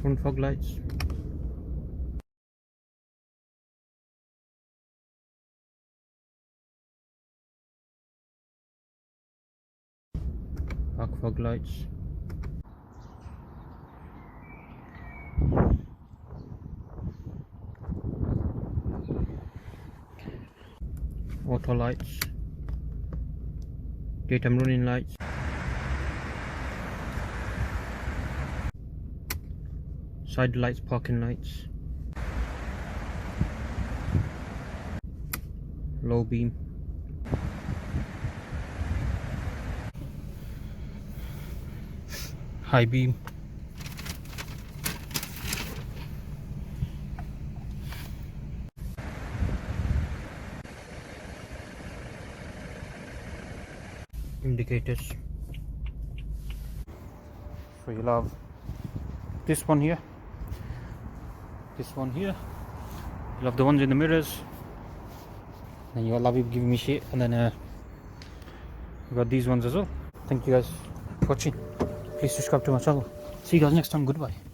Front fog lights. Back fog lights. Auto lights. Daytime running lights. Side lights, parking lights. Low beam. High beam. Indicators. So you'll have this one here, you'll have the ones in the mirrors, and you'll have it giving me shit, and then we got these ones as well. Thank you guys for watching. Please subscribe to my channel. See you guys next time. Goodbye.